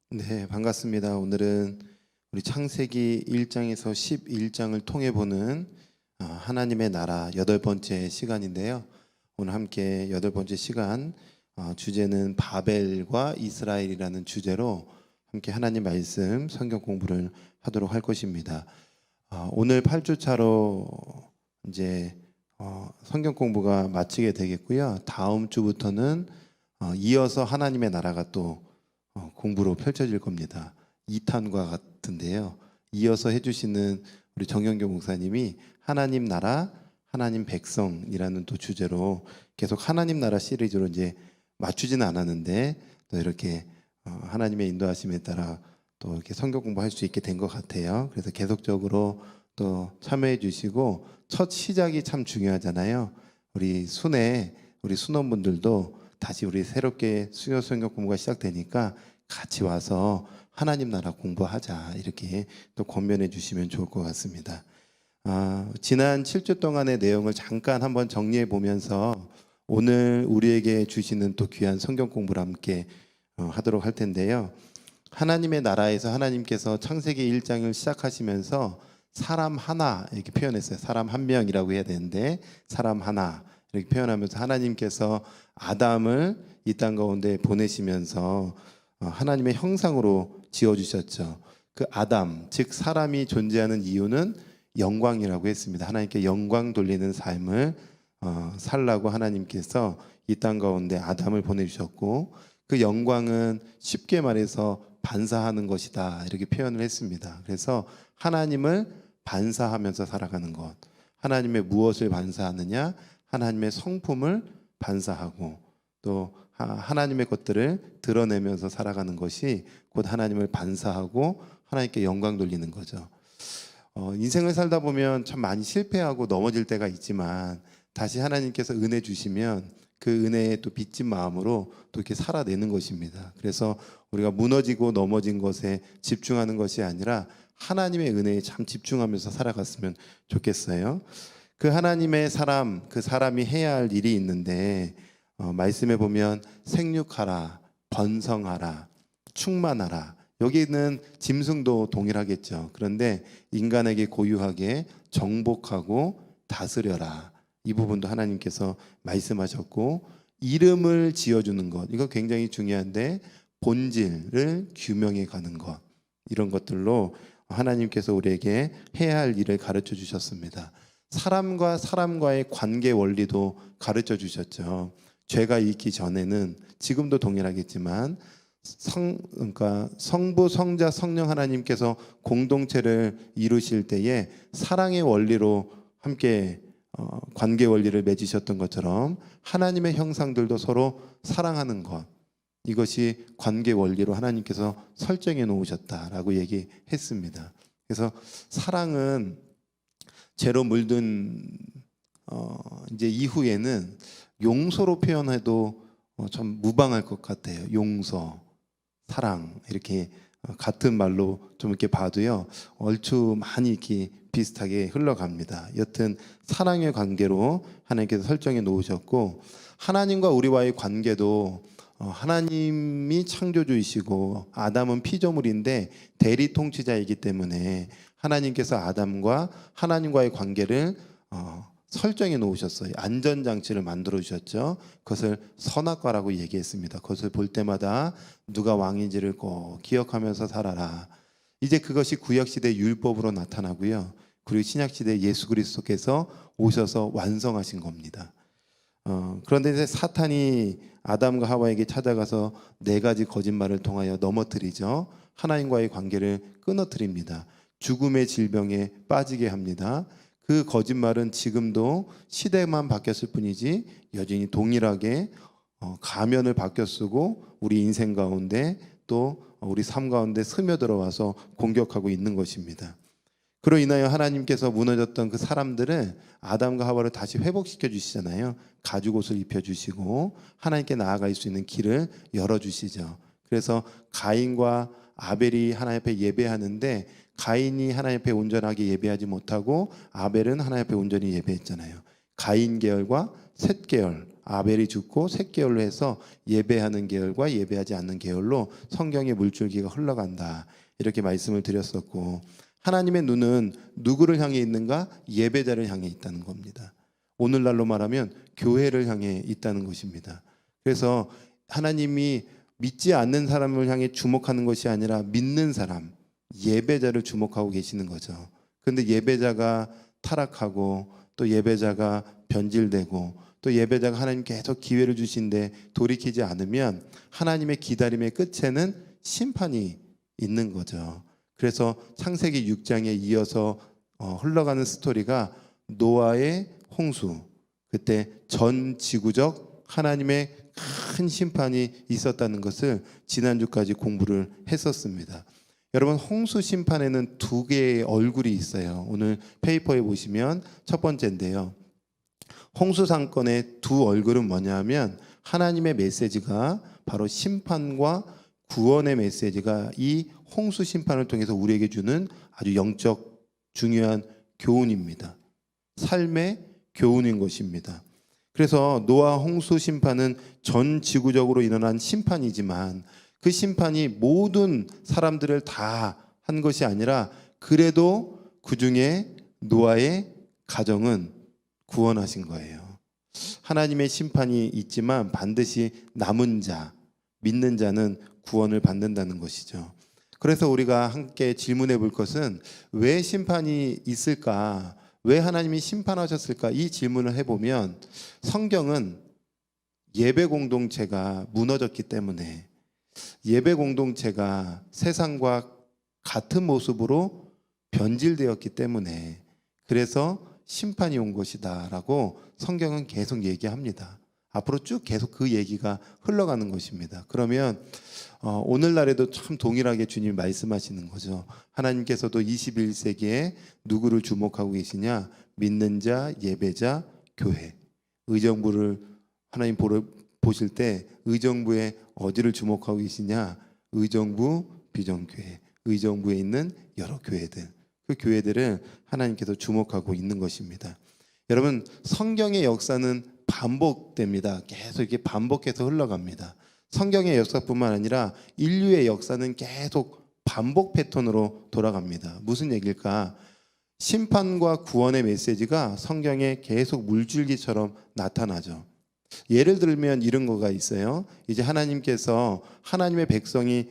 네, 반갑습니다. 오늘은 우리 창세기 1장에서 11장을 통해 보는 하나님의 나라 8번째 시간인데요. 오늘 함께 8번째 시간 주제는 바벨과 이스라엘이라는 주제로 함께 하나님 말씀 성경 공부를 하도록 할 것입니다. 오늘 8주차로 이제 성경 공부가 마치게 되겠고요. 다음 주부터는 이어서 하나님의 나라가 또 공부로 펼쳐질 겁니다. 2탄과 같은데요. 이어서 해주시는 우리 정영교 목사님이 하나님 나라, 하나님 백성이라는 또 주제로 계속 하나님 나라 시리즈로 이제 맞추지는 않았는데 또 이렇게 하나님의 인도하심에 따라 또 이렇게 성경 공부할 수 있게 된 것 같아요. 그래서 계속적으로 또 참여해 주시고 첫 시작이 참 중요하잖아요. 우리 순원분들도 다시 우리 새롭게 수요 성경 공부가 시작되니까 같이 와서 하나님 나라 공부하자 이렇게 또 권면해 주시면 좋을 것 같습니다. 지난 7주 동안의 내용을 잠깐 한번 정리해 보면서 오늘 우리에게 주시는 또 귀한 성경 공부를 함께 하도록 할 텐데요. 하나님의 나라에서 하나님께서 창세기 1장을 시작하시면서 사람 하나 이렇게 표현했어요. 사람 한 명이라고 해야 되는데 사람 하나 이렇게 표현하면서 하나님께서 아담을 이 땅 가운데 보내시면서 하나님의 형상으로 지어주셨죠. 그 아담, 즉 사람이 존재하는 이유는 영광이라고 했습니다. 하나님께 영광 돌리는 삶을 살라고 하나님께서 이 땅 가운데 아담을 보내주셨고 그 영광은 쉽게 말해서 반사하는 것이다 이렇게 표현을 했습니다. 그래서 하나님을 반사하면서 살아가는 것, 하나님의 무엇을 반사하느냐? 하나님의 성품을 반사하고 또 하나님의 것들을 드러내면서 살아가는 것이 곧 하나님을 반사하고 하나님께 영광 돌리는 거죠. 인생을 살다 보면 참 많이 실패하고 넘어질 때가 있지만 다시 하나님께서 은혜 주시면 그 은혜에 또 빚진 마음으로 또 이렇게 살아내는 것입니다. 그래서 우리가 무너지고 넘어진 것에 집중하는 것이 아니라 하나님의 은혜에 참 집중하면서 살아갔으면 좋겠어요. 그 하나님의 사람, 그 사람이 해야 할 일이 있는데 말씀에 보면 생육하라, 번성하라, 충만하라. 여기는 짐승도 동일하겠죠. 그런데 인간에게 고유하게 정복하고 다스려라. 이 부분도 하나님께서 말씀하셨고 이름을 지어주는 것, 이거 굉장히 중요한데 본질을 규명해 가는 것, 이런 것들로 하나님께서 우리에게 해야 할 일을 가르쳐 주셨습니다. 사람과 사람과의 관계 원리도 가르쳐 주셨죠. 죄가 있기 전에는 지금도 동일하겠지만 그러니까 성부, 성자, 성령 하나님께서 공동체를 이루실 때에 사랑의 원리로 함께 관계 원리를 맺으셨던 것처럼 하나님의 형상들도 서로 사랑하는 것, 이것이 관계 원리로 하나님께서 설정해 놓으셨다라고 얘기했습니다. 그래서 사랑은 죄로 물든 이제 이후에는 용서로 표현해도 참 무방할 것 같아요. 용서, 사랑 이렇게 같은 말로 좀 이렇게 봐도요 얼추 많이 이렇게 비슷하게 흘러갑니다. 여튼 사랑의 관계로 하나님께서 설정해 놓으셨고 하나님과 우리와의 관계도 하나님이 창조주이시고 아담은 피조물인데 대리 통치자이기 때문에 하나님께서 아담과 하나님과의 관계를 설정해 놓으셨어요. 안전장치를 만들어 주셨죠. 그것을 선악과라고 얘기했습니다. 그것을 볼 때마다 누가 왕인지를 꼭 기억하면서 살아라. 이제 그것이 구약시대 율법으로 나타나고요. 그리고 신약시대 예수 그리스도께서 오셔서 완성하신 겁니다. 그런데 이제 사탄이 아담과 하와에게 찾아가서 4가지 거짓말을 통하여 넘어뜨리죠. 하나님과의 관계를 끊어뜨립니다. 죽음의 질병에 빠지게 합니다. 그 거짓말은 지금도 시대만 바뀌었을 뿐이지 여전히 동일하게 가면을 바뀌어 쓰고 우리 인생 가운데 또 우리 삶 가운데 스며들어와서 공격하고 있는 것입니다. 그로 인하여 하나님께서 무너졌던 그 사람들을 아담과 하와를 다시 회복시켜 주시잖아요. 가죽옷을 입혀주시고 하나님께 나아갈 수 있는 길을 열어주시죠. 그래서 가인과 아벨이 하나님 앞에 예배하는데 가인이 하나님 앞에 온전하게 예배하지 못하고 아벨은 하나님 앞에 온전히 예배했잖아요. 가인 계열과 셋 계열, 아벨이 죽고 셋계열로 해서 예배하는 계열과 예배하지 않는 계열로 성경의 물줄기가 흘러간다. 이렇게 말씀을 드렸었고, 하나님의 눈은 누구를 향해 있는가? 예배자를 향해 있다는 겁니다. 오늘날로 말하면 교회를 향해 있다는 것입니다. 그래서 하나님이 믿지 않는 사람을 향해 주목하는 것이 아니라 믿는 사람, 예배자를 주목하고 계시는 거죠. 그런데 예배자가 타락하고 또 예배자가 변질되고 또 예배자가 하나님 계속 기회를 주신데 돌이키지 않으면 하나님의 기다림의 끝에는 심판이 있는 거죠. 그래서 창세기 6장에 이어서 흘러가는 스토리가 노아의 홍수, 그때 전 지구적 하나님의 큰 심판이 있었다는 것을 지난주까지 공부를 했었습니다. 여러분, 홍수 심판에는 두 개의 얼굴이 있어요. 오늘 페이퍼에 보시면 첫 번째인데요. 홍수 사건의 두 얼굴은 뭐냐면 하나님의 메시지가 바로 심판과 구원의 메시지가 이 홍수 심판을 통해서 우리에게 주는 아주 영적 중요한 교훈입니다. 삶의 교훈인 것입니다. 그래서 노아 홍수 심판은 전 지구적으로 일어난 심판이지만 그 심판이 모든 사람들을 다 한 것이 아니라 그래도 그 중에 노아의 가정은 구원하신 거예요. 하나님의 심판이 있지만 반드시 남은 자, 믿는 자는 구원을 받는다는 것이죠. 그래서 우리가 함께 질문해 볼 것은 왜 심판이 있을까? 왜 하나님이 심판하셨을까? 이 질문을 해보면 성경은 예배 공동체가 무너졌기 때문에 예배 공동체가 세상과 같은 모습으로 변질되었기 때문에 그래서 심판이 온 것이다 라고 성경은 계속 얘기합니다. 앞으로 쭉 계속 그 얘기가 흘러가는 것입니다. 그러면 오늘날에도 참 동일하게 주님이 말씀하시는 거죠. 하나님께서도 21세기에 누구를 주목하고 계시냐? 믿는 자, 예배자, 교회. 의정부를 하나님 보실 때 의정부에 어디를 주목하고 계시냐? 의정부, 비전교회. 의정부에 있는 여러 교회들. 그 교회들을 하나님께서 주목하고 있는 것입니다. 여러분, 성경의 역사는 반복됩니다. 계속 이렇게 반복해서 흘러갑니다. 성경의 역사뿐만 아니라 인류의 역사는 계속 반복 패턴으로 돌아갑니다. 무슨 얘기일까? 심판과 구원의 메시지가 성경에 계속 물줄기처럼 나타나죠. 예를 들면 이런 거가 있어요. 이제 하나님께서 하나님의 백성이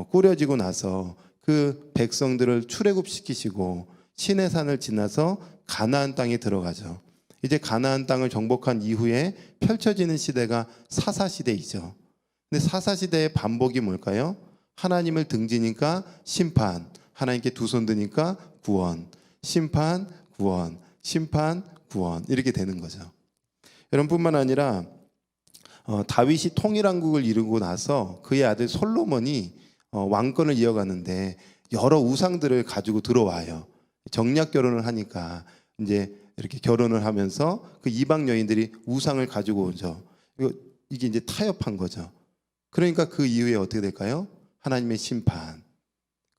꾸려지고 나서 그 백성들을 출애굽시키시고 시내산을 지나서 가나안 땅에 들어가죠. 이제 가나안 땅을 정복한 이후에 펼쳐지는 시대가 사사시대이죠. 근데 사사시대의 반복이 뭘까요? 하나님을 등지니까 심판, 하나님께 두 손 드니까 구원, 심판, 구원, 심판, 구원 이렇게 되는 거죠. 여러분뿐만 아니라 다윗이 통일왕국을 이루고 나서 그의 아들 솔로몬이 왕권을 이어가는데 여러 우상들을 가지고 들어와요. 정략 결혼을 하니까 이제 이렇게 결혼을 하면서 그 이방 여인들이 우상을 가지고 오죠. 이게 이제 타협한 거죠. 그러니까 그 이후에 어떻게 될까요? 하나님의 심판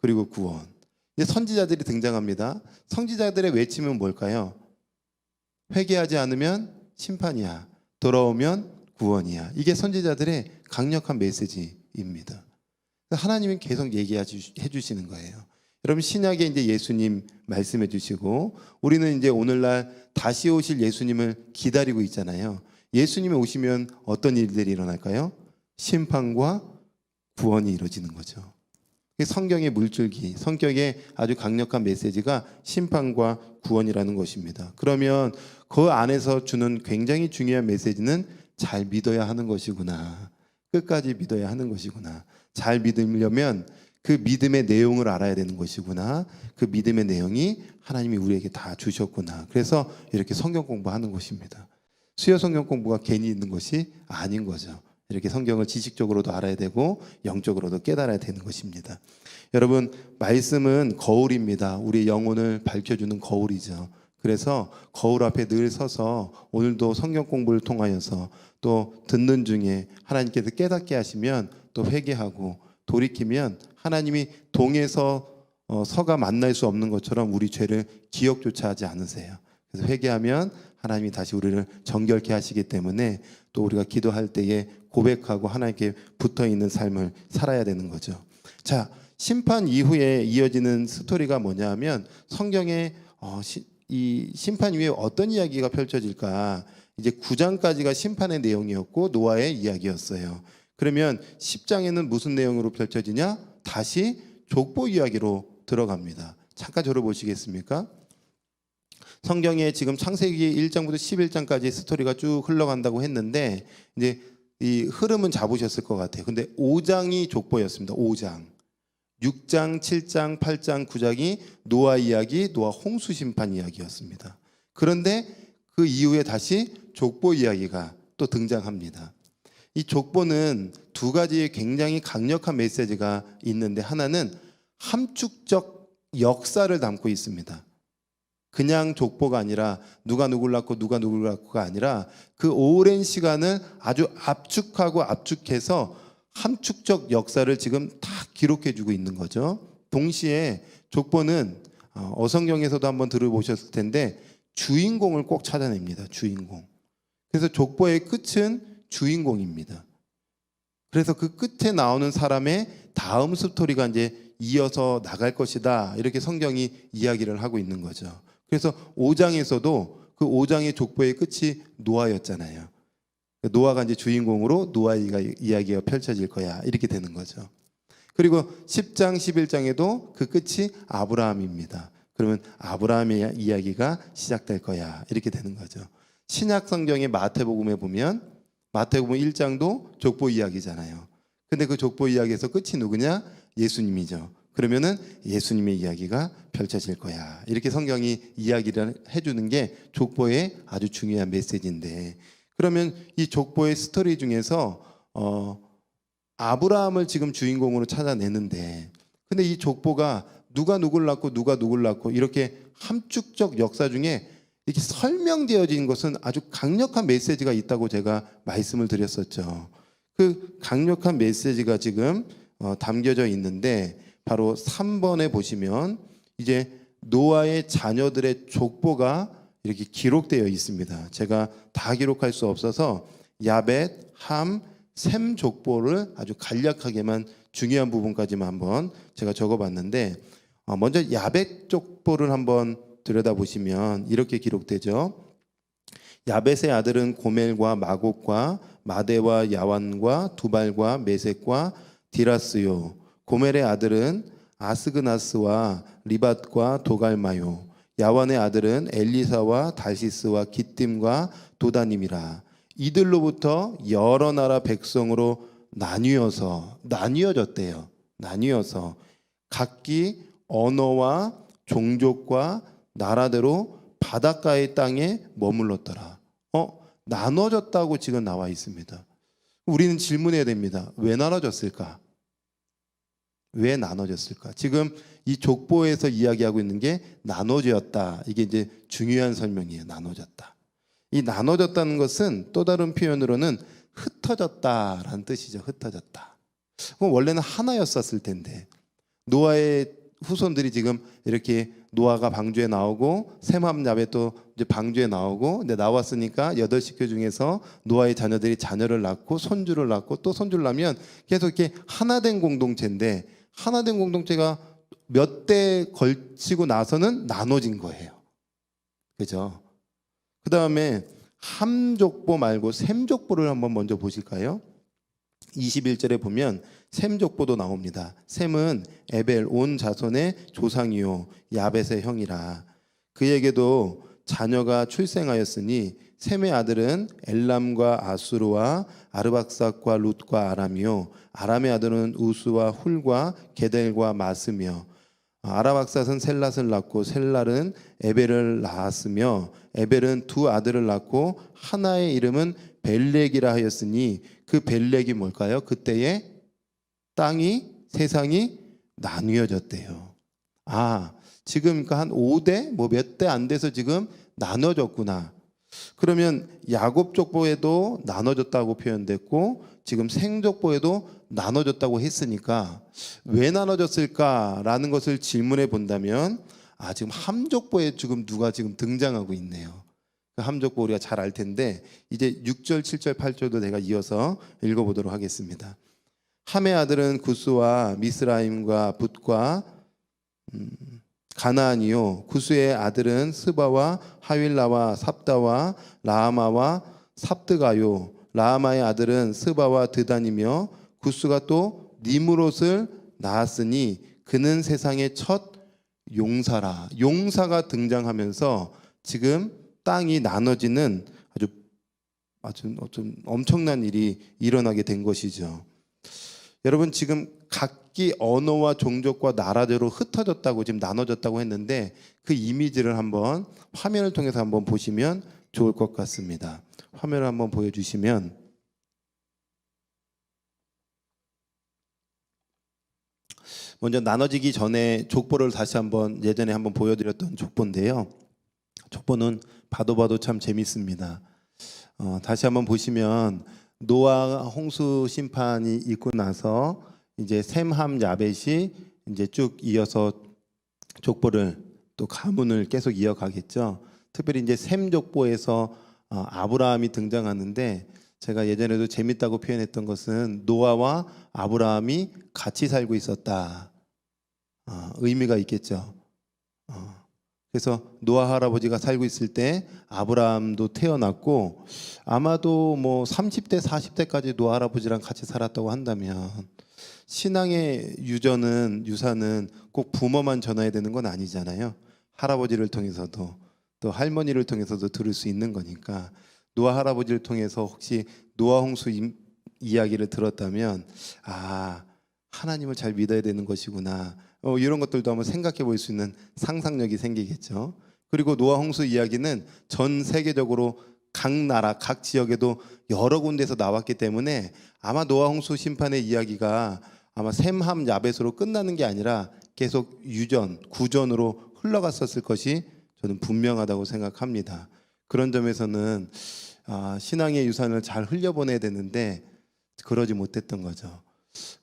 그리고 구원. 이제 선지자들이 등장합니다. 선지자들의 외침은 뭘까요? 회개하지 않으면 심판이야. 돌아오면 구원이야. 이게 선지자들의 강력한 메시지입니다. 하나님은 계속 얘기해 주시는 거예요. 여러분, 신약에 이제 예수님 말씀해 주시고 우리는 이제 오늘날 다시 오실 예수님을 기다리고 있잖아요. 예수님이 오시면 어떤 일들이 일어날까요? 심판과 구원이 이루어지는 거죠. 성경의 물줄기, 성격의 아주 강력한 메시지가 심판과 구원이라는 것입니다. 그러면 그 안에서 주는 굉장히 중요한 메시지는 잘 믿어야 하는 것이구나. 끝까지 믿어야 하는 것이구나. 잘 믿으려면 그 믿음의 내용을 알아야 되는 것이구나. 그 믿음의 내용이 하나님이 우리에게 다 주셨구나. 그래서 이렇게 성경 공부하는 것입니다. 수요 성경 공부가 괜히 있는 것이 아닌 거죠. 이렇게 성경을 지식적으로도 알아야 되고 영적으로도 깨달아야 되는 것입니다. 여러분, 말씀은 거울입니다. 우리의 영혼을 밝혀주는 거울이죠. 그래서 거울 앞에 늘 서서 오늘도 성경 공부를 통하여서 또 듣는 중에 하나님께서 깨닫게 하시면 또 회개하고 돌이키면 하나님이 동에서 서가 만날 수 없는 것처럼 우리 죄를 기억조차 하지 않으세요. 그래서 회개하면 하나님이 다시 우리를 정결케 하시기 때문에 또 우리가 기도할 때에 고백하고 하나님께 붙어 있는 삶을 살아야 되는 거죠. 자, 심판 이후에 이어지는 스토리가 뭐냐면 성경에 이 심판 이후에 어떤 이야기가 펼쳐질까? 이제 9장까지가 심판의 내용이었고 노아의 이야기였어요. 그러면 10장에는 무슨 내용으로 펼쳐지냐? 다시 족보 이야기로 들어갑니다. 잠깐 저를 보시겠습니까? 성경에 지금 창세기 1장부터 11장까지 스토리가 쭉 흘러간다고 했는데 이제 이 흐름은 잡으셨을 것 같아요. 근데 5장이 족보였습니다. 5장. 6장, 7장, 8장, 9장이 노아 이야기, 노아 홍수 심판 이야기였습니다. 그런데 그 이후에 다시 족보 이야기가 또 등장합니다. 이 족보는 두 가지의 굉장히 강력한 메시지가 있는데 하나는 함축적 역사를 담고 있습니다. 그냥 족보가 아니라 누가 누굴 낳고 누가 누굴 낳고가 아니라 그 오랜 시간을 아주 압축하고 압축해서 함축적 역사를 지금 다 기록해주고 있는 거죠. 동시에 족보는 어성경에서도 한번 들어보셨을 텐데 주인공을 꼭 찾아냅니다. 주인공. 그래서 족보의 끝은 주인공입니다. 그래서 그 끝에 나오는 사람의 다음 스토리가 이제 이어서 나갈 것이다. 이렇게 성경이 이야기를 하고 있는 거죠. 그래서 5장에서도 그 5장의 족보의 끝이 노아였잖아요. 노아가 이제 주인공으로 노아 이야기가 펼쳐질 거야. 이렇게 되는 거죠. 그리고 10장, 11장에도 그 끝이 아브라함입니다. 그러면 아브라함의 이야기가 시작될 거야. 이렇게 되는 거죠. 신약 성경의 마태복음에 보면 마태복음 1장도 족보 이야기잖아요. 근데 그 족보 이야기에서 끝이 누구냐? 예수님이죠. 그러면은 예수님의 이야기가 펼쳐질 거야. 이렇게 성경이 이야기를 해주는 게 족보의 아주 중요한 메시지인데 그러면 이 족보의 스토리 중에서 아브라함을 지금 주인공으로 찾아내는데 근데 이 족보가 누가 누굴 낳고 누가 누굴 낳고 이렇게 함축적 역사 중에 이렇게 설명되어진 것은 아주 강력한 메시지가 있다고 제가 말씀을 드렸었죠. 그 강력한 메시지가 지금 담겨져 있는데 바로 3번에 보시면 이제 노아의 자녀들의 족보가 이렇게 기록되어 있습니다. 제가 다 기록할 수 없어서 야벳, 함, 셈 족보를 아주 간략하게만 중요한 부분까지만 한번 제가 적어봤는데 먼저 야벳 족보를 한번 들여다보시면 이렇게 기록되죠. 야벳의 아들은 고멜과 마곡과 마대와 야완과 두발과 메섹과 디라스요. 고멜의 아들은 아스그나스와 리밧과 도갈마요. 야완의 아들은 엘리사와 달시스와 기띔과 도다님이라. 이들로부터 여러 나라 백성으로 나뉘어졌대요. 나뉘어서 각기 언어와 종족과 나라대로 바닷가의 땅에 머물렀더라. 나눠졌다고 지금 나와 있습니다. 우리는 질문해야 됩니다. 왜 나눠졌을까? 왜 나눠졌을까? 지금 이 족보에서 이야기하고 있는 게 나눠졌다. 이게 이제 중요한 설명이에요. 나눠졌다. 이 나눠졌다는 것은 또 다른 표현으로는 흩어졌다라는 뜻이죠. 흩어졌다. 그럼 원래는 하나였었을 텐데 노아의 후손들이 지금 이렇게 노아가 방주에 나오고 셈함 야벳도 이제 방주에 나오고 근데 나왔으니까 8식구 중에서 노아의 자녀들이 자녀를 낳고 손주를 낳고 또 손주를 낳으면 계속 이렇게 하나된 공동체인데 하나된 공동체가 몇 대 걸치고 나서는 나눠진 거예요. 그죠? 그 다음에 함족보 말고 셈족보를 한번 먼저 보실까요? 21절에 보면 셈족보도 나옵니다. 셈은 에벨 온 자손의 조상이요 야벳의 형이라. 그에게도 자녀가 출생하였으니 셈의 아들은 엘람과 아수르와 아르박삭과 룻과 아람이요 아람의 아들은 우스와 훌과 게델과 마스며 아라박삭은 셀랏을 낳고 셀랏은 에벨을 낳았으며 에벨은 두 아들을 낳고 하나의 이름은 벨렉이라 하였으니 그 벨렉이 뭘까요? 그때에 세상이 나뉘어졌대요. 지금 한 5대 뭐 몇 대 안 돼서 지금 나눠졌구나. 그러면 야곱 족보에도 나눠졌다고 표현됐고 지금 생 족보에도 나눠졌다고 했으니까 왜 나눠졌을까라는 것을 질문해 본다면 지금 함족보에 지금 누가 지금 등장하고 있네요. 그 함족보 우리가 잘 알 텐데 이제 6절, 7절, 8절도 내가 이어서 읽어보도록 하겠습니다. 함의 아들은 구스와 미스라임과 붓과 가나안이요, 구스의 아들은 스바와 하윌라와 삽다와 라하마와 삽드가요, 라하마의 아들은 스바와 드단이며 구스가 또 니므롯을 낳았으니 그는 세상의 첫 용사라. 용사가 등장하면서 지금 땅이 나눠지는 아주 좀 엄청난 일이 일어나게 된 것이죠. 여러분, 지금 각기 언어와 종족과 나라대로 흩어졌다고, 지금 나눠졌다고 했는데 그 이미지를 한번 화면을 통해서 한번 보시면 좋을 것 같습니다. 화면을 한번 보여주시면, 먼저 나눠지기 전에 족보를 다시 한번, 예전에 한번 보여드렸던 족보인데요. 족보는 봐도 참 재밌습니다. 다시 한번 보시면 노아 홍수 심판이 있고 나서 이제 셈, 함, 야벳이 이제 쭉 이어서 족보를, 또 가문을 계속 이어가겠죠. 특별히 이제 셈 족보에서 아브라함이 등장하는데, 제가 예전에도 재밌다고 표현했던 것은 노아와 아브라함이 같이 살고 있었다. 의미가 있겠죠. 그래서 노아 할아버지가 살고 있을 때 아브라함도 태어났고, 아마도 뭐 30대 40대까지 노아 할아버지랑 같이 살았다고 한다면, 신앙의 유산은 꼭 부모만 전해야 되는 건 아니잖아요. 할아버지를 통해서도, 또 할머니를 통해서도 들을 수 있는 거니까, 노아 할아버지를 통해서 혹시 노아 홍수 이야기를 들었다면, 하나님을 잘 믿어야 되는 것이구나, 이런 것들도 한번 생각해 볼 수 있는 상상력이 생기겠죠. 그리고 노아 홍수 이야기는 전 세계적으로 각 나라, 각 지역에도 여러 군데에서 나왔기 때문에 아마 노아 홍수 심판의 이야기가 아마 셈, 함, 야벳으로 끝나는 게 아니라 계속 구전으로 흘러갔었을 것이 저는 분명하다고 생각합니다. 그런 점에서는 신앙의 유산을 잘 흘려보내야 되는데 그러지 못했던 거죠.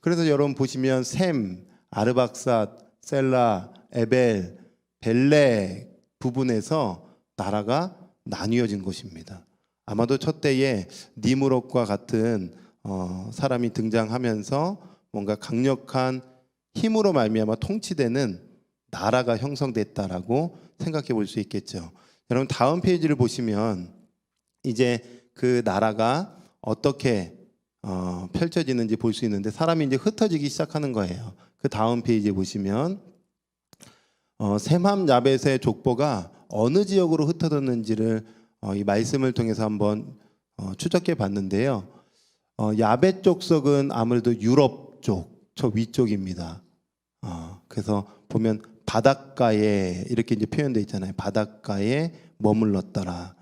그래서 여러분 보시면 셈, 아르박삿, 셀라, 에벨, 벨렉 부분에서 나라가 나뉘어진 것입니다. 아마도 첫 때에 니므롯과 같은 사람이 등장하면서 뭔가 강력한 힘으로 말미암아 통치되는 나라가 형성됐다라고 생각해 볼 수 있겠죠. 여러분, 다음 페이지를 보시면 이제 그 나라가 어떻게 펼쳐지는지 볼 수 있는데, 사람이 이제 흩어지기 시작하는 거예요. 그 다음 페이지에 보시면 셈, 함, 야벳의 족보가 어느 지역으로 흩어졌는지를 이 말씀을 통해서 한번 추적해 봤는데요. 야벳 족속은 아무래도 유럽 쪽, 저 위쪽입니다. 그래서 보면 바닷가에 이렇게 이제 표현되어 있잖아요. 바닷가에 머물렀더라.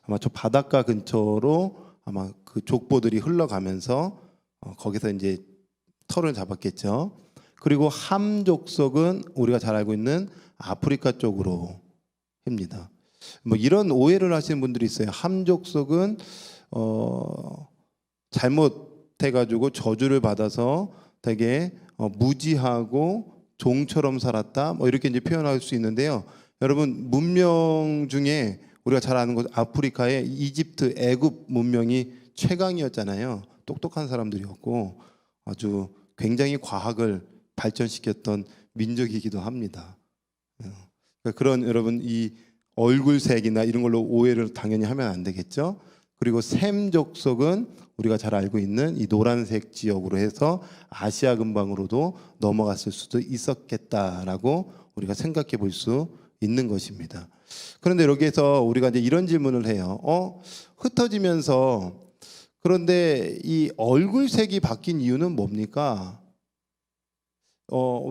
아마 저 바닷가 근처로 아마 그 족보들이 흘러가면서 거기서 이제 터를 잡았겠죠. 그리고 함 족속은 우리가 잘 알고 있는 아프리카 쪽으로 합니다. 뭐 이런 오해를 하시는 분들이 있어요. 함 족속은 잘못해가지고 저주를 받아서 되게 무지하고 종처럼 살았다, 뭐 이렇게 이제 표현할 수 있는데요. 여러분, 문명 중에 우리가 잘 아는 것, 아프리카의 이집트, 애굽 문명이 최강이었잖아요. 똑똑한 사람들이었고 아주 굉장히 과학을 발전시켰던 민족이기도 합니다. 그러니까 그런, 여러분, 이 얼굴색이나 이런 걸로 오해를 당연히 하면 안 되겠죠. 그리고 셈 족속은 우리가 잘 알고 있는 이 노란색 지역으로 해서 아시아 근방으로도 넘어갔을 수도 있었겠다라고 우리가 생각해 볼 수 있는 것입니다. 그런데 여기에서 우리가 이제 이런 질문을 해요. 흩어지면서, 그런데 이 얼굴색이 바뀐 이유는 뭡니까?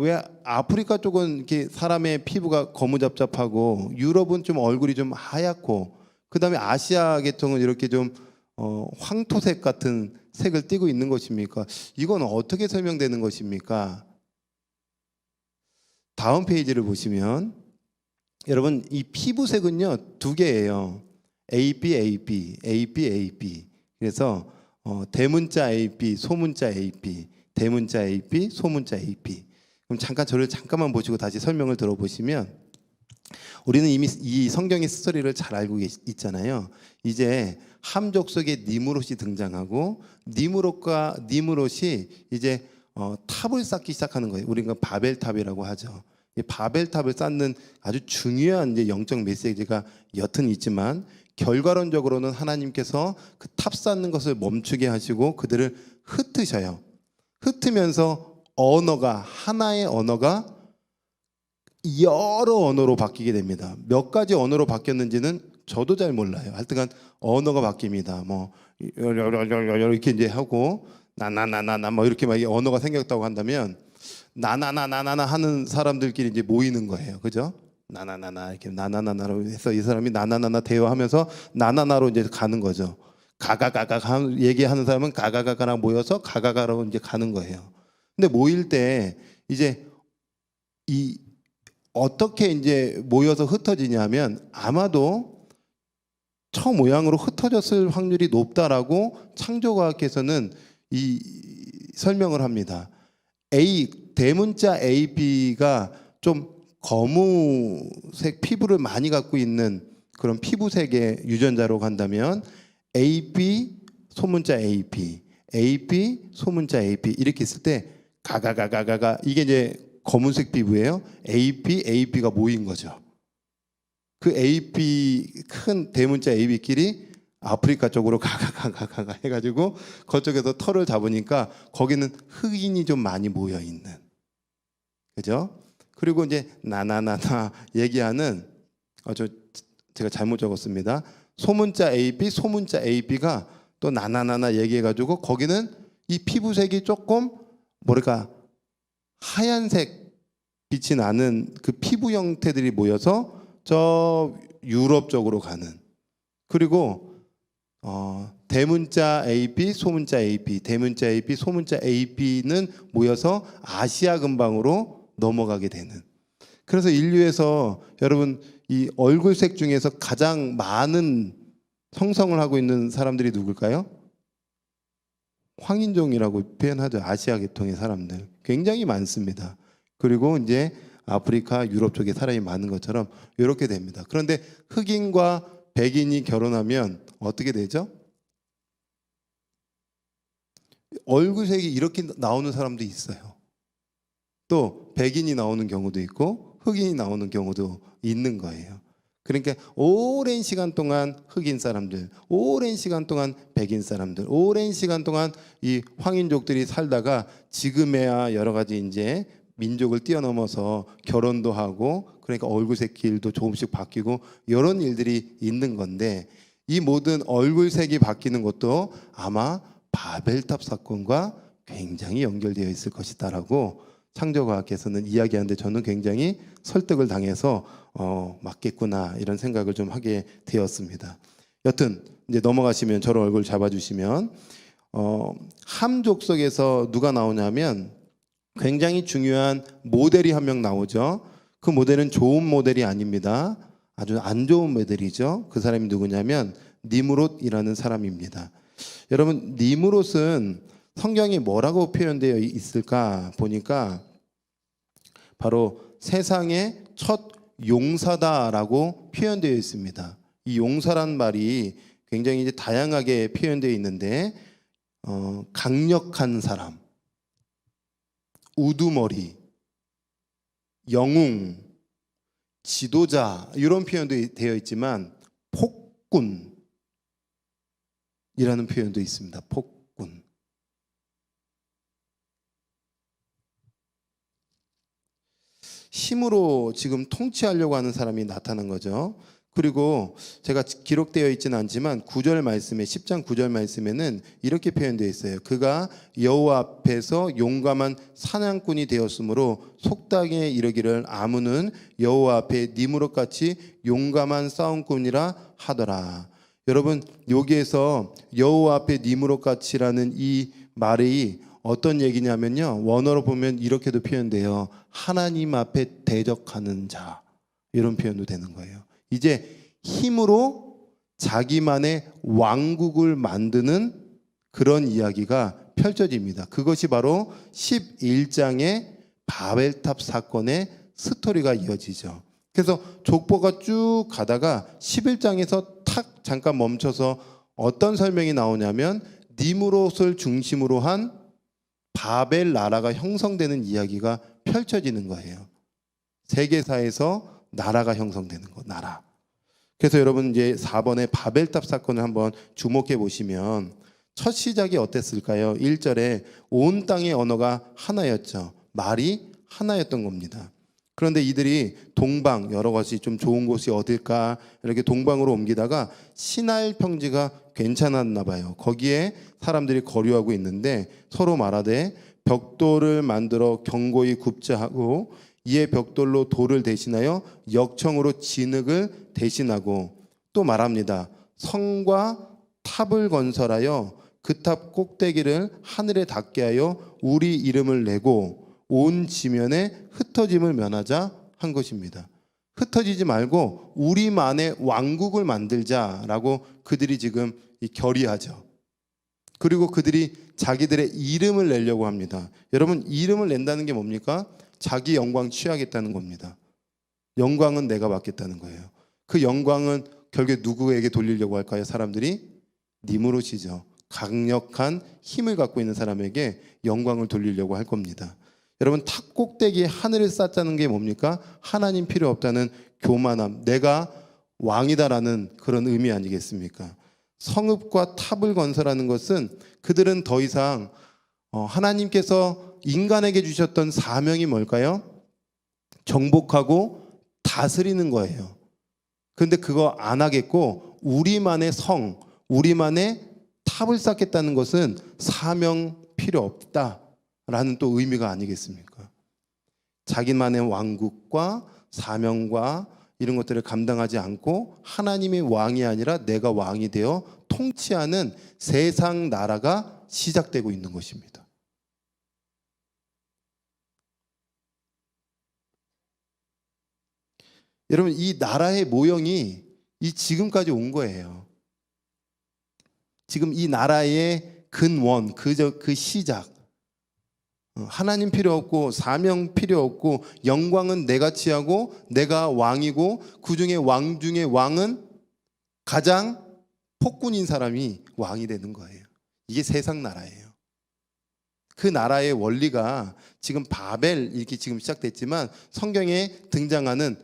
왜 아프리카 쪽은 이렇게 사람의 피부가 거무잡잡하고 유럽은 좀 얼굴이 좀 하얗고, 그다음에 아시아 계통은 이렇게 좀 황토색 같은 색을 띠고 있는 것입니까? 이건 어떻게 설명되는 것입니까? 다음 페이지를 보시면, 여러분, 이 피부색은요 두 개예요. AB, AB, AB, AB. 그래서 대문자 AB, 소문자 AB, 대문자 AB, 소문자 AB. 그럼 저를 잠깐만 보시고 다시 설명을 들어보시면, 우리는 이미 이 성경의 스토리를 잘 알고 있잖아요. 이제 함 족속에 니무롯이 등장하고 니무롯이 이제 탑을 쌓기 시작하는 거예요. 우리가 바벨탑이라고 하죠. 이 바벨탑을 쌓는 아주 중요한 이제 영적 메시지가 여튼 있지만 결과론적으로는 하나님께서 그 탑 쌓는 것을 멈추게 하시고 그들을 흩으셔요. 흩으면서 하나의 언어가 여러 언어로 바뀌게 됩니다. 몇 가지 언어로 바뀌었는지는 저도 잘 몰라요. 하여튼간 언어가 바뀝니다. 뭐 이렇게 이제 하고 나나나나나 뭐 이렇게 막 언어가 생겼다고 한다면 나나나나나 하는 사람들끼리 이제 모이는 거예요. 그죠? 나나나나 이렇게 나나나나로 해서 이 사람이 나나나나 대화하면서 나나나로 이제 가는 거죠. 가가가가 얘기하는 사람은 가가가가랑 모여서 가가가로 이제 가는 거예요. 근데 모일 때 이제 이 어떻게 이제 모여서 흩어지냐면 아마도 처 모양으로 흩어졌을 확률이 높다라고 창조과학에서는 이 설명을 합니다. 대문자 AB가 좀 검은색 피부를 많이 갖고 있는 그런 피부색의 유전자로 간다면 AB 소문자 AB, AB 소문자 AB 이렇게 있을 때 가가가가가가 이게 이제 검은색 피부예요. AB가 모인 거죠. 그 AB 큰 대문자 AB끼리 아프리카 쪽으로 가가가가가 해가지고 그쪽에서 털을 잡으니까 거기는 흑인이 좀 많이 모여 있는, 그죠? 그리고 이제 나나나나 얘기하는 제가 잘못 적었습니다. 소문자 AB가 또 나나나나 얘기해가지고 거기는 이 피부색이 조금 뭐랄까 하얀색 빛이 나는 그 피부 형태들이 모여서 저 유럽 쪽으로 가는, 그리고 대문자 AB, 소문자 AB, 대문자 AB, 소문자 AB는 모여서 아시아 근방으로 넘어가게 되는. 그래서 인류에서 여러분 이 얼굴색 중에서 가장 많은 형성을 하고 있는 사람들이 누굴까요? 황인종이라고 표현하죠. 아시아 계통의 사람들 굉장히 많습니다. 그리고 이제 아프리카, 유럽 쪽에 사람이 많은 것처럼 이렇게 됩니다. 그런데 흑인과 백인이 결혼하면 어떻게 되죠? 얼굴색이 이렇게 나오는 사람도 있어요. 또 백인이 나오는 경우도 있고 흑인이 나오는 경우도 있는 거예요. 그러니까 오랜 시간 동안 흑인 사람들, 오랜 시간 동안 백인 사람들, 오랜 시간 동안 이 황인족들이 살다가 지금에야 여러 가지 이제 민족을 뛰어넘어서 결혼도 하고 그러니까 얼굴색 길도 조금씩 바뀌고 이런 일들이 있는 건데 이 모든 얼굴색이 바뀌는 것도 아마 바벨탑 사건과 굉장히 연결되어 있을 것이다라고 창조과학에서는 이야기하는데 저는 굉장히 설득을 당해서 맞겠구나 이런 생각을 좀 하게 되었습니다. 여튼 이제 넘어가시면 저런 얼굴 잡아주시면 함 족속에서 누가 나오냐면 굉장히 중요한 모델이 한 명 나오죠. 그 모델은 좋은 모델이 아닙니다. 아주 안 좋은 모델이죠. 그 사람이 누구냐면 니무롯이라는 사람입니다. 여러분 니무롯은 성경이 뭐라고 표현되어 있을까 보니까 바로 세상의 첫 용사다라고 표현되어 있습니다. 이 용사란 말이 굉장히 이제 다양하게 표현되어 있는데 강력한 사람, 우두머리, 영웅, 지도자 이런 표현도 되어 있지만 폭군이라는 표현도 있습니다. 폭군. 힘으로 지금 통치하려고 하는 사람이 나타난 거죠. 그리고 제가 기록되어 있지는 않지만 9절 말씀에 10장 9절 말씀에는 이렇게 표현되어 있어요. 그가 여호와 앞에서 용감한 사냥꾼이 되었으므로 속닥에 이르기를 아문은 여호와 앞에 니무롯같이 용감한 싸움꾼이라 하더라. 여러분 여기에서 여호와 앞에 니무롯같이라는 이 말이 어떤 얘기냐면요. 원어로 보면 이렇게도 표현돼요. 하나님 앞에 대적하는 자 이런 표현도 되는 거예요. 이제 힘으로 자기만의 왕국을 만드는 그런 이야기가 펼쳐집니다. 그것이 바로 11장의 바벨탑 사건의 스토리가 이어지죠. 그래서 족보가 쭉 가다가 11장에서 탁 잠깐 멈춰서 어떤 설명이 나오냐면 니무롯을 중심으로 한 바벨 나라가 형성되는 이야기가 펼쳐지는 거예요. 세계사에서 나라가 형성되는 거, 나라. 그래서 여러분 이제 4번의 바벨탑 사건을 한번 주목해 보시면 첫 시작이 어땠을까요? 1절에 온 땅의 언어가 하나였죠. 말이 하나였던 겁니다. 그런데 이들이 동방, 여러 가지 좀 좋은 곳이 어딜까 이렇게 동방으로 옮기다가 시날 평지가 괜찮았나 봐요. 거기에 사람들이 거류하고 있는데 서로 말하되 벽돌을 만들어 견고히 굽자 하고 이에 벽돌로 돌을 대신하여 역청으로 진흙을 대신하고 또 말합니다. 성과 탑을 건설하여 그 탑 꼭대기를 하늘에 닿게 하여 우리 이름을 내고 온 지면에 흩어짐을 면하자 한 것입니다. 흩어지지 말고 우리만의 왕국을 만들자라고 그들이 지금 결의하죠. 그리고 그들이 자기들의 이름을 내려고 합니다. 여러분, 이름을 낸다는 게 뭡니까? 자기 영광 취하겠다는 겁니다. 영광은 내가 받겠다는 거예요. 그 영광은 결국에 누구에게 돌리려고 할까요? 사람들이 니무롯이죠. 강력한 힘을 갖고 있는 사람에게 영광을 돌리려고 할 겁니다. 여러분, 탑 꼭대기에 하늘을 쌓자는 게 뭡니까? 하나님 필요 없다는 교만함, 내가 왕이다라는 그런 의미 아니겠습니까? 성읍과 탑을 건설하는 것은 그들은 더 이상 하나님께서 인간에게 주셨던 사명이 뭘까요? 정복하고 다스리는 거예요. 그런데 그거 안 하겠고 우리만의 성, 우리만의 탑을 쌓겠다는 것은 사명 필요 없다라는 또 의미가 아니겠습니까? 자기만의 왕국과 사명과 이런 것들을 감당하지 않고 하나님의 왕이 아니라 내가 왕이 되어 통치하는 세상 나라가 시작되고 있는 것입니다. 여러분, 이 나라의 모형이 이 지금까지 온 거예요. 지금 이 나라의 근원, 그 시작. 하나님 필요 없고 사명 필요 없고 영광은 내가 취하고 내가 왕이고 그중에 왕 중에 왕은 가장 폭군인 사람이 왕이 되는 거예요. 이게 세상 나라예요. 그 나라의 원리가 지금 바벨 이렇게 지금 시작됐지만 성경에 등장하는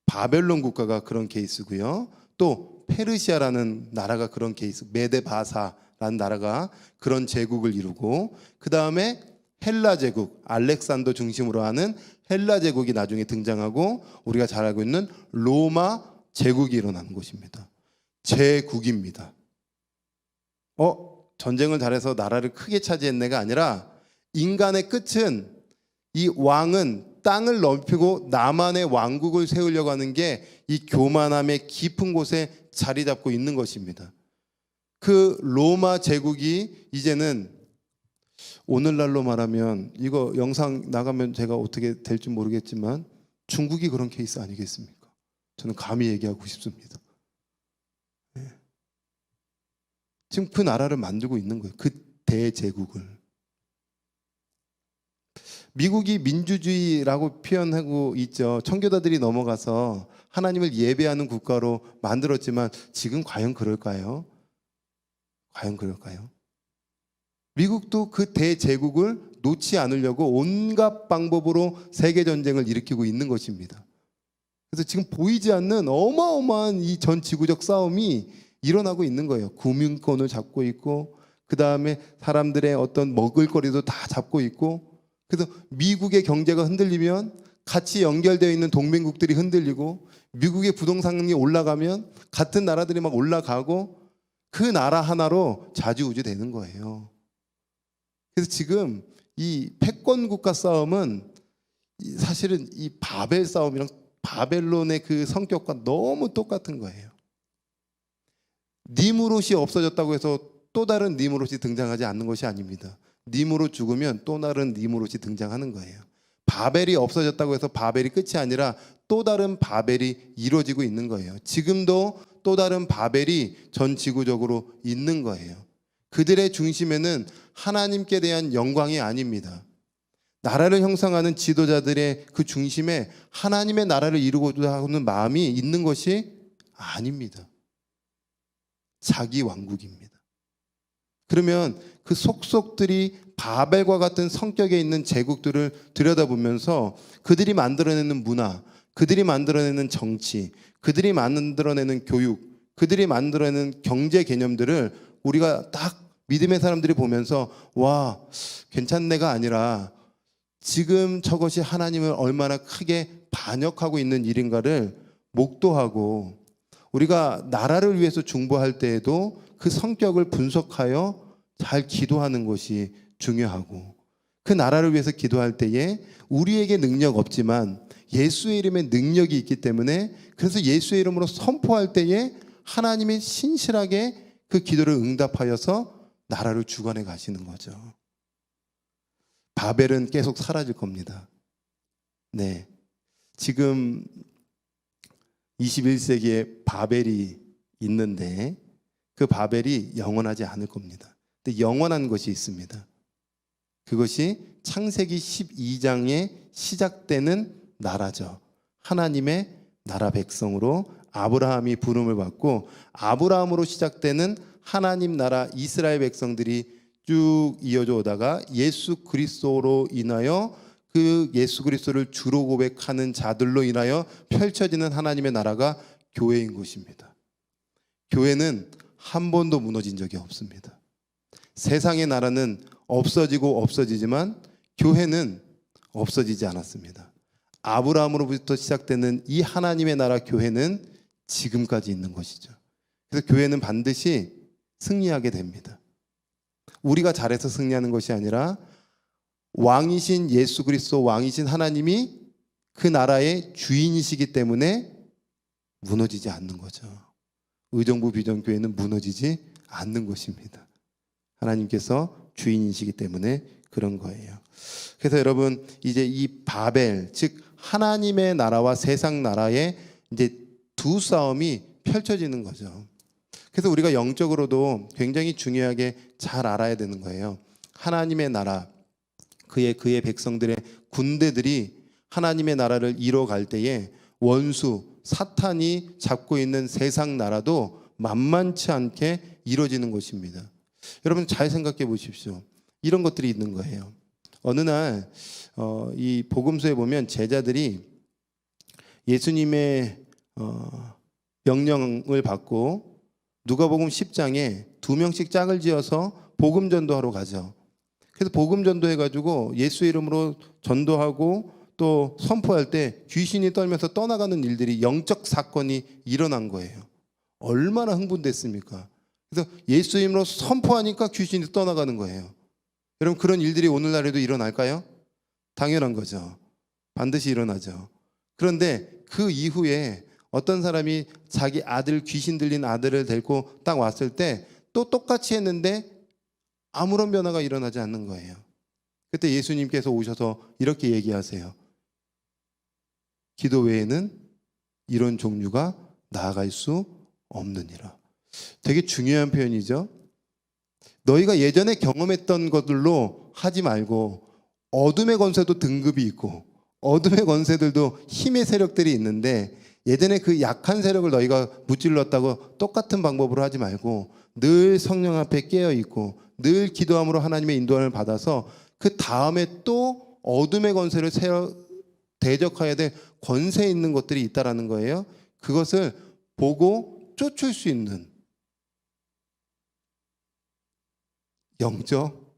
바벨론 국가가 그런 케이스고요. 또 페르시아라는 나라가 그런 케이스, 메데바사라는 나라가 그런 제국을 이루고 그 다음에 헬라 제국, 알렉산더 중심으로 하는 헬라 제국이 나중에 등장하고 우리가 잘 알고 있는 로마 제국이 일어나는 곳입니다. 제국입니다. 전쟁을 잘해서 나라를 크게 차지했네가 아니라 인간의 끝은 이 왕은 땅을 넓히고 나만의 왕국을 세우려고 하는 게 이 교만함의 깊은 곳에 자리 잡고 있는 것입니다. 그 로마 제국이 이제는 오늘날로 말하면 이거 영상 나가면 제가 어떻게 될지 모르겠지만 중국이 그런 케이스 아니겠습니까? 저는 감히 얘기하고 싶습니다. 지금 그 나라를 만들고 있는 거예요. 그 대제국을. 미국이 민주주의라고 표현하고 있죠. 청교도들이 넘어가서 하나님을 예배하는 국가로 만들었지만 지금 과연 그럴까요? 과연 그럴까요? 미국도 그 대제국을 놓지 않으려고 온갖 방법으로 세계전쟁을 일으키고 있는 것입니다. 그래서 지금 보이지 않는 어마어마한 이 전 지구적 싸움이 일어나고 있는 거예요. 구민권을 잡고 있고 그 다음에 사람들의 어떤 먹을거리도 다 잡고 있고 그래서 미국의 경제가 흔들리면 같이 연결되어 있는 동맹국들이 흔들리고 미국의 부동산이 올라가면 같은 나라들이 막 올라가고 그 나라 하나로 좌지우지 되는 거예요. 그래서 지금 이 패권 국가 싸움은 사실은 이 바벨 싸움이랑 바벨론의 그 성격과 너무 똑같은 거예요. 니무롯이 없어졌다고 해서 또 다른 니무롯이 등장하지 않는 것이 아닙니다. 니무롯 죽으면 또 다른 니무롯이 등장하는 거예요. 바벨이 없어졌다고 해서 바벨이 끝이 아니라 또 다른 바벨이 이루어지고 있는 거예요. 지금도 또 다른 바벨이 전 지구적으로 있는 거예요. 그들의 중심에는 하나님께 대한 영광이 아닙니다. 나라를 형성하는 지도자들의 그 중심에 하나님의 나라를 이루고자 하는 마음이 있는 것이 아닙니다. 자기 왕국입니다. 그러면 그 속속들이 바벨과 같은 성격에 있는 제국들을 들여다보면서 그들이 만들어내는 문화, 그들이 만들어내는 정치, 그들이 만들어내는 교육, 그들이 만들어내는 경제 개념들을 우리가 딱 믿음의 사람들이 보면서 와, 괜찮네가 아니라 지금 저것이 하나님을 얼마나 크게 반역하고 있는 일인가를 목도하고, 우리가 나라를 위해서 중보할 때에도 그 성격을 분석하여 잘 기도하는 것이 중요하고, 그 나라를 위해서 기도할 때에 우리에게 능력 없지만 예수의 이름에 능력이 있기 때문에, 그래서 예수의 이름으로 선포할 때에 하나님이 신실하게 그 기도를 응답하여서 나라를 주관해 가시는 거죠. 바벨은 계속 사라질 겁니다. 네, 지금 21세기에 바벨이 있는데 그 바벨이 영원하지 않을 겁니다. 근데 영원한 것이 있습니다. 그것이 창세기 12장에 시작되는 나라죠. 하나님의 나라 백성으로 아브라함이 부름을 받고, 아브라함으로 시작되는 하나님 나라 이스라엘 백성들이 쭉 이어져 오다가 예수 그리스도로 인하여, 그 예수 그리스도를 주로 고백하는 자들로 인하여 펼쳐지는 하나님의 나라가 교회인 것입니다. 교회는 한 번도 무너진 적이 없습니다. 세상의 나라는 없어지고 없어지지만 교회는 없어지지 않았습니다. 아브라함으로부터 시작되는 이 하나님의 나라 교회는 지금까지 있는 것이죠. 그래서 교회는 반드시 승리하게 됩니다. 우리가 잘해서 승리하는 것이 아니라 왕이신 예수 그리스도, 왕이신 하나님이 그 나라의 주인이시기 때문에 무너지지 않는 거죠. 의정부 비전교회는 무너지지 않는 것입니다. 하나님께서 주인이시기 때문에 그런 거예요. 그래서 여러분, 이제 이 바벨, 즉 하나님의 나라와 세상 나라의 이제 두 싸움이 펼쳐지는 거죠. 그래서 우리가 영적으로도 굉장히 중요하게 잘 알아야 되는 거예요. 하나님의 나라, 그의 백성들의 군대들이 하나님의 나라를 이뤄갈 때에 원수 사탄이 잡고 있는 세상 나라도 만만치 않게 이루어지는 것입니다. 여러분 잘 생각해 보십시오. 이런 것들이 있는 거예요. 어느 날 이 복음서에 보면 제자들이 예수님의 명령을 받고 누가복음 10장에 2명씩 짝을 지어서 복음 전도하러 가죠. 그래서 복음 전도해가지고 예수 이름으로 전도하고 또 선포할 때 귀신이 떨면서 떠나가는 일들이, 영적 사건이 일어난 거예요. 얼마나 흥분됐습니까? 그래서 예수 이름으로 선포하니까 귀신이 떠나가는 거예요. 여러분, 그런 일들이 오늘날에도 일어날까요? 당연한 거죠. 반드시 일어나죠. 그런데 그 이후에 어떤 사람이 자기 아들, 귀신 들린 아들을 데리고 딱 왔을 때 또 똑같이 했는데 아무런 변화가 일어나지 않는 거예요. 그때 예수님께서 오셔서 이렇게 얘기하세요. 기도 외에는 이런 종류가 나아갈 수 없느니라. 되게 중요한 표현이죠. 너희가 예전에 경험했던 것들로 하지 말고, 어둠의 권세도 등급이 있고 어둠의 권세들도 힘의 세력들이 있는데, 예전에 그 약한 세력을 너희가 무찔렀다고 똑같은 방법으로 하지 말고 늘 성령 앞에 깨어있고 늘 기도함으로 하나님의 인도함을 받아서 그 다음에 또 어둠의 권세를 대적해야 될 권세 있는 것들이 있다라는 거예요. 그것을 보고 쫓을 수 있는 영적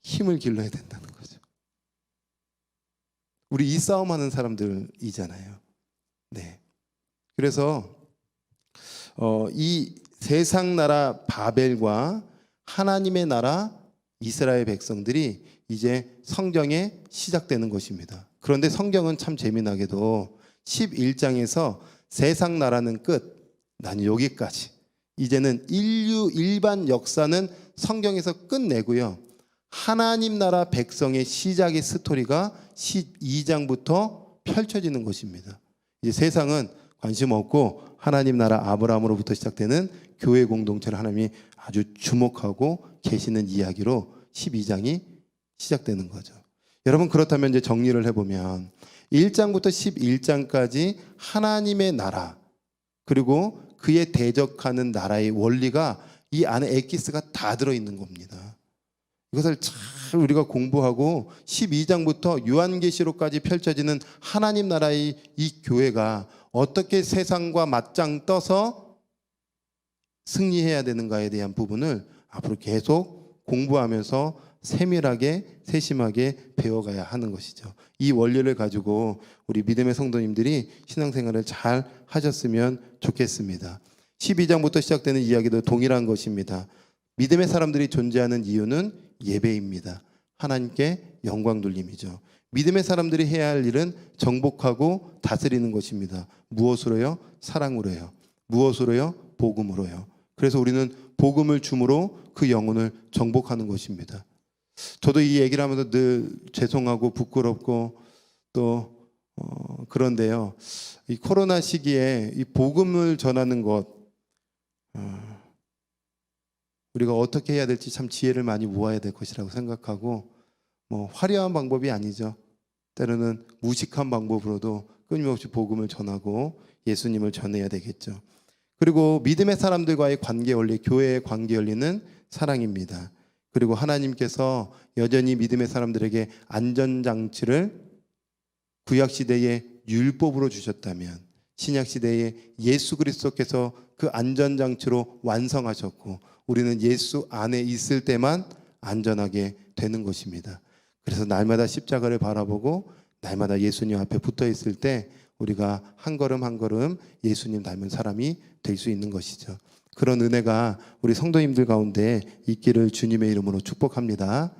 힘을 길러야 된다는 거죠. 우리 이 싸움하는 사람들이잖아요. 네. 그래서 이 세상 나라 바벨과 하나님의 나라 이스라엘 백성들이 이제 성경에 시작되는 것입니다. 그런데 성경은 참 재미나게도 11장에서 세상 나라는 끝, 난 여기까지, 이제는 인류 일반 역사는 성경에서 끝내고요, 하나님 나라 백성의 시작의 스토리가 12장부터 펼쳐지는 것입니다. 이제 세상은 관심 없고 하나님 나라 아브라함으로부터 시작되는 교회 공동체를 하나님이 아주 주목하고 계시는 이야기로 12장이 시작되는 거죠. 여러분 그렇다면 이제 정리를 해보면 1장부터 11장까지 하나님의 나라 그리고 그에 대적하는 나라의 원리가 이 안에 엑기스가 다 들어있는 겁니다. 이것을 잘 우리가 공부하고 12장부터 요한계시록까지 펼쳐지는 하나님 나라의 이 교회가 어떻게 세상과 맞짱 떠서 승리해야 되는가에 대한 부분을 앞으로 계속 공부하면서 세밀하게 세심하게 배워가야 하는 것이죠. 이 원리를 가지고 우리 믿음의 성도님들이 신앙생활을 잘 하셨으면 좋겠습니다. 12장부터 시작되는 이야기도 동일한 것입니다. 믿음의 사람들이 존재하는 이유는 예배입니다. 하나님께 영광 돌림이죠. 믿음의 사람들이 해야 할 일은 정복하고 다스리는 것입니다. 무엇으로요? 사랑으로요. 무엇으로요? 복음으로요. 그래서 우리는 복음을 줌으로 그 영혼을 정복하는 것입니다. 저도 이 얘기를 하면서 늘 죄송하고 부끄럽고 또 그런데요. 이 코로나 시기에 이 복음을 전하는 것 우리가 어떻게 해야 될지 참 지혜를 많이 모아야 될 것이라고 생각하고 뭐 화려한 방법이 아니죠. 때로는 무식한 방법으로도 끊임없이 복음을 전하고 예수님을 전해야 되겠죠. 그리고 믿음의 사람들과의 관계 원리, 교회의 관계 원리는 사랑입니다. 그리고 하나님께서 여전히 믿음의 사람들에게 안전장치를 구약시대의 율법으로 주셨다면 신약시대에 예수 그리스도께서 그 안전장치로 완성하셨고 우리는 예수 안에 있을 때만 안전하게 되는 것입니다. 그래서 날마다 십자가를 바라보고 날마다 예수님 앞에 붙어 있을 때 우리가 한 걸음 한 걸음 예수님 닮은 사람이 될 수 있는 것이죠. 그런 은혜가 우리 성도님들 가운데 있기를 주님의 이름으로 축복합니다.